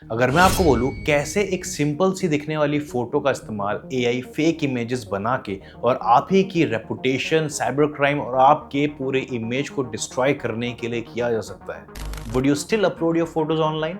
अगर मैं आपको बोलूँ कैसे एक सिंपल सी दिखने वाली फ़ोटो का इस्तेमाल एआई फेक इमेजेस बना के और आप ही की रेपुटेशन, साइबर क्राइम और आपके पूरे इमेज को डिस्ट्रॉय करने के लिए किया जा सकता है। Would you still upload your photos online?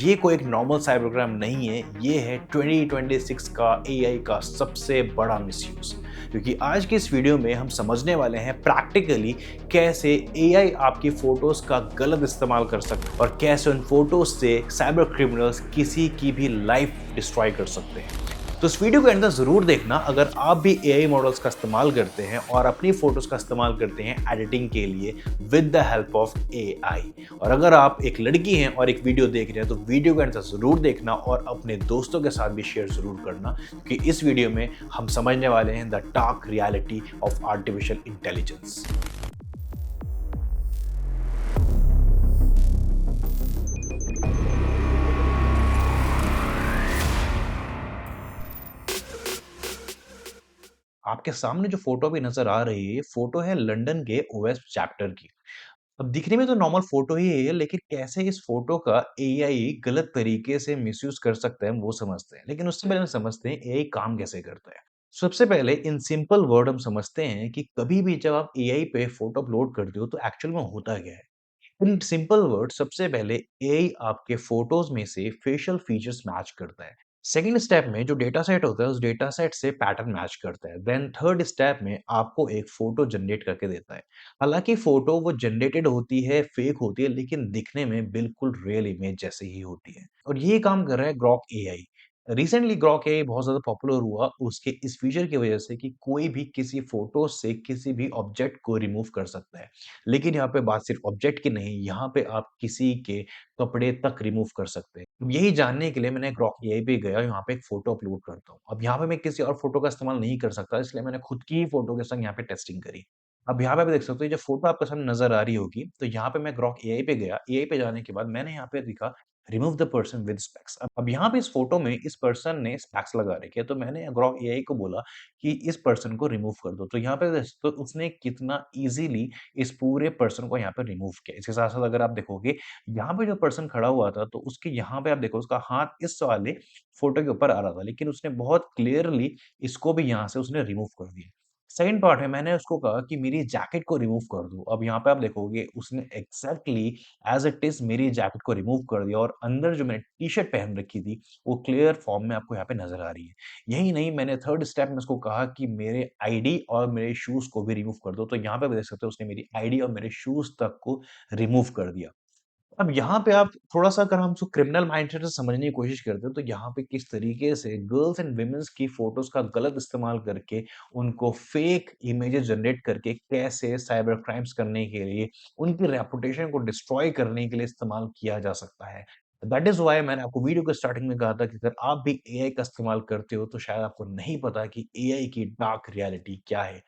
ये कोई एक नॉर्मल साइबर क्राइम नहीं है, ये है 2026 का एआई का सबसे बड़ा मिसयूज़। क्योंकि आज की इस वीडियो में हम समझने वाले हैं प्रैक्टिकली कैसे एआई आपकी फोटोज का गलत इस्तेमाल कर सकते हैं और कैसे उन फोटोज से साइबर क्रिमिनल्स किसी की भी लाइफ डिस्ट्रॉय कर सकते हैं। तो इस वीडियो को अंदर जरूर देखना अगर आप भी एआई मॉडल्स का इस्तेमाल करते हैं और अपनी फोटोज का इस्तेमाल करते हैं एडिटिंग के लिए with the help of AI. और अगर आप एक लड़की हैं और एक वीडियो देख रहे हैं तो वीडियो को अंदर जरूर देखना और अपने दोस्तों के साथ भी शेयर जरूर करना, क्योंकि इस वीडियो में हम समझने वाले हैं the dark reality of artificial intelligence. आपके सामने जो फोटो भी नजर आ रही है, ये फोटो है लंदन के ओएस चैप्टर की। अब दिखने में तो नॉर्मल फोटो ही है, लेकिन कैसे इस फोटो का एआई गलत तरीके से मिसयूज कर सकता है हम वो समझते हैं। लेकिन उससे पहले हम समझते हैं एआई काम कैसे करता है। सबसे पहले इन सिंपल वर्ड हम समझते हैं कि कभी भी जब आप एआई पे फोटो अपलोड करते हो तो एक्चुअल में होता क्या है। इन सिंपल वर्ड सबसे पहले एआई आपके फोटोज में से फेशियल फीचर्स मैच करता है। सेकंड स्टेप में जो डेटा सेट होता है उस डेटा सेट से पैटर्न मैच करता है। देन थर्ड स्टेप में आपको एक फोटो जनरेट करके देता है। हालांकि फोटो वो जनरेटेड होती है, फेक होती है, लेकिन दिखने में बिल्कुल रियल इमेज जैसे ही होती है। और ये काम कर रहा है Grok AI. Recently Grok AI बहुत ज्यादा पॉपुलर हुआ उसके इस फीचर की वजह से कि कोई भी किसी फोटो से किसी भी ऑब्जेक्ट को रिमूव कर सकता है। लेकिन यहाँ पे बात सिर्फ ऑब्जेक्ट की नहीं, यहाँ पे आप किसी के कपड़े तक रिमूव कर सकते हैं। तो यही जानने के लिए मैंने ग्रॉक एआई पे गया, यहाँ पे एक फोटो अपलोड करता हूँ। अब यहाँ पे मैं किसी और फोटो का इस्तेमाल नहीं कर सकता, इसलिए मैंने खुद की ही फोटो के संग यहाँ पे टेस्टिंग करी। अब यहाँ पे आप देख सकते हो जब फोटो आपके सामने नजर आ रही होगी, तो यहाँ पे मैं ग्रॉक एआई पे गया। एआई पे जाने के बाद मैंने यहाँ पे लिखा remove the person with specs. अब यहाँ पे इस फोटो में इस पर्सन ने स्पेक्स लगा रखे हैं, तो मैंने ग्रॉक एआई को बोला कि इस पर्सन को रिमूव कर दो। तो यहाँ पे तो उसने कितना इजीली इस पूरे पर्सन को यहाँ पे रिमूव किया। इसके साथ-साथ अगर आप देखोगे, यहाँ पे जो पर्सन खड़ा हुआ था, तो उसके यहाँ पे आप देखो उसका हाथ इस वाले फ़ोटो के ऊपर आ रहा था, लेकिन उसने बहुत क्लियरली इसको भी यहाँ से उसने रिमूव कर दिया। सेकंड पार्ट है, मैंने उसको कहा कि मेरी जैकेट को रिमूव कर दो। अब यहाँ पे आप देखोगे उसने एग्ज़ैक्टली एज़ इट इज़ मेरी जैकेट को रिमूव कर दिया और अंदर जो मैंने टी-शर्ट पहन रखी थी, वो क्लियर फॉर्म में आपको यहाँ पे नज़र आ रही है। यही नहीं, मैंने थर्ड स्टेप में उसको कहा कि मेरे आईडी और मेरे शूज़ को भी रिमूव कर दो। तो यहाँ पे आप देख सकते हो उसने मेरी आईडी और मेरे शूज़ तक को रिमूव कर दिया। अब यहाँ पे आप थोड़ा-सा अगर हम उसको क्रिमिनल माइंडसेट से समझने की कोशिश करते हैं, तो यहाँ पे किस तरीके से गर्ल्स एंड वुमेन्स की फ़ोटोज़ का गलत इस्तेमाल करके, उनको फ़ेक इमेजेस जनरेट करके कैसे साइबर क्राइम्स करने के लिए, उनकी रेपुटेशन को डिस्ट्रॉय करने के लिए इस्तेमाल किया जा सकता है। दैट इज़ व्हाई मैंने आपको वीडियो के स्टार्टिंग में कहा था कि अगर आप भी एआई का इस्तेमाल करते हो, तो शायद आपको नहीं पता कि एआई की डार्क रियलिटी क्या है।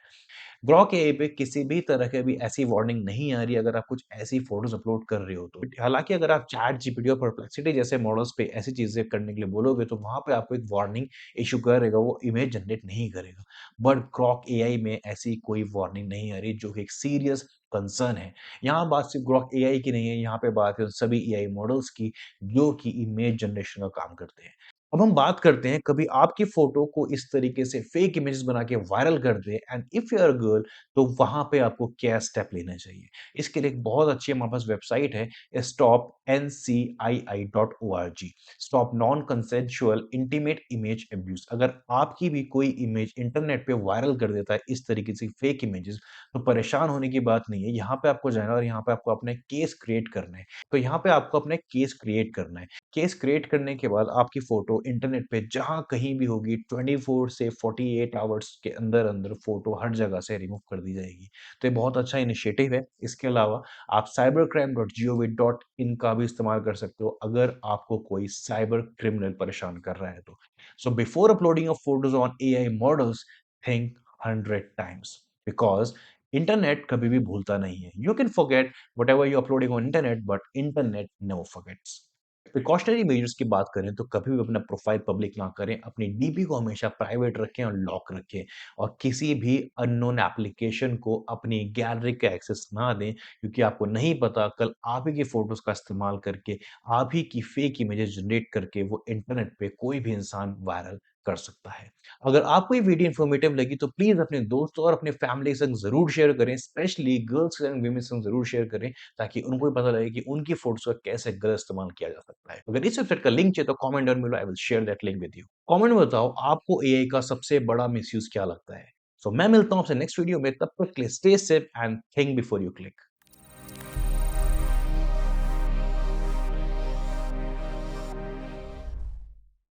ग्रॉक एआई पे किसी भी तरह की भी ऐसी वार्निंग नहीं आ रही अगर आप कुछ ऐसी फ़ोटोज़ अपलोड कर रहे हो तो। हालाँकि अगर आप चैट जीपीटी और परप्लेक्सिटी जैसे मॉडल्स पे ऐसी चीज़ें करने के लिए बोलोगे तो वहाँ पे आपको एक वार्निंग इश्यू करेगा, वो इमेज जनरेट नहीं करेगा। बट ग्रॉक एआई में ऐसी कोई वार्निंग नहीं आ रही, जो कि एक सीरियस कंसर्न है। यहाँ बात सिर्फ ग्रॉक एआई की नहीं है, यहाँ पे बात है उन सभी एआई मॉडल्स की जो कि इमेज जनरेशन का काम करते हैं। अब हम बात करते हैं कभी आपकी फ़ोटो को इस तरीके से फेक इमेजेस बना के वायरल कर दें and if you are a girl, तो वहाँ पे आपको क्या स्टेप लेना चाहिए? इसके लिए एक बहुत अच्छी हमारे पास वेबसाइट है, stopncii.org। Stop non consensual intimate image abuse. अगर आपकी भी कोई इमेज इंटरनेट पे वायरल कर देता है इस तरीके से फेक इमेजेस, तो परेशान होने की बात नहीं है। यहाँ पे आपको जाना है और यहाँ पे आपको अपना केस क्रिएट करना है। तो यहाँ पे आपको अपना केस क्रिएट करना है। केस क्रिएट करने के बाद आपकी फ़ोटो इंटरनेट पे जहाँ कहीं भी होगी 24 से 48 आवर्स के अंदर-अंदर फ़ोटो हर जगह से रिमूव कर दी जाएगी। तो ये बहुत अच्छा इनिशिएटिव है। इसके अलावा आप cybercrime.gov.in का भी इस्तेमाल कर सकते हो अगर आपको कोई साइबर क्रिमिनल परेशान कर रहा है तो। So before uploading your photos on AI models, think 100 times because internet कभी भी भूलता नहीं है। You can forget whatever you uploading on internet but internet never forgets. Precautionary measures की बात करें तो कभी भी अपना प्रोफाइल पब्लिक ना करें, अपनी डीपी को हमेशा प्राइवेट रखें और लॉक रखें और किसी भी अननोन एप्लीकेशन को अपनी गैलरी का एक्सेस ना दें क्योंकि आपको नहीं पता कल आप ही की फ़ोटोज़ का इस्तेमाल करके, आप ही की फेक इमेजेस जनरेट करके वो इंटरनेट पे कोई भी इंसान वायरल कर सकता है। अगर आपको ये वीडियो इन्फॉर्मेटिव लगी तो प्लीज़ अपने दोस्तों और अपने फैमिली के संग ज़रूर शेयर करें, स्पेशली गर्ल्स एंड वीमेन संग ज़रूर शेयर करें ताकि उनको भी पता लगे कि उनकी फ़ोटोज़ का कैसे गलत इस्तेमाल किया जा सकता है। अगर इस वेबसाइट का लिंक चाहिए तो comment down below I will share that link with you. Comment में बताओ आपको एआई का सबसे बड़ा मिसयूज़ क्या लगता है? सो मैं मिलता हूँ आपसे नेक्स्ट वीडियो में, तब तक के लिए stay safe and think before you click.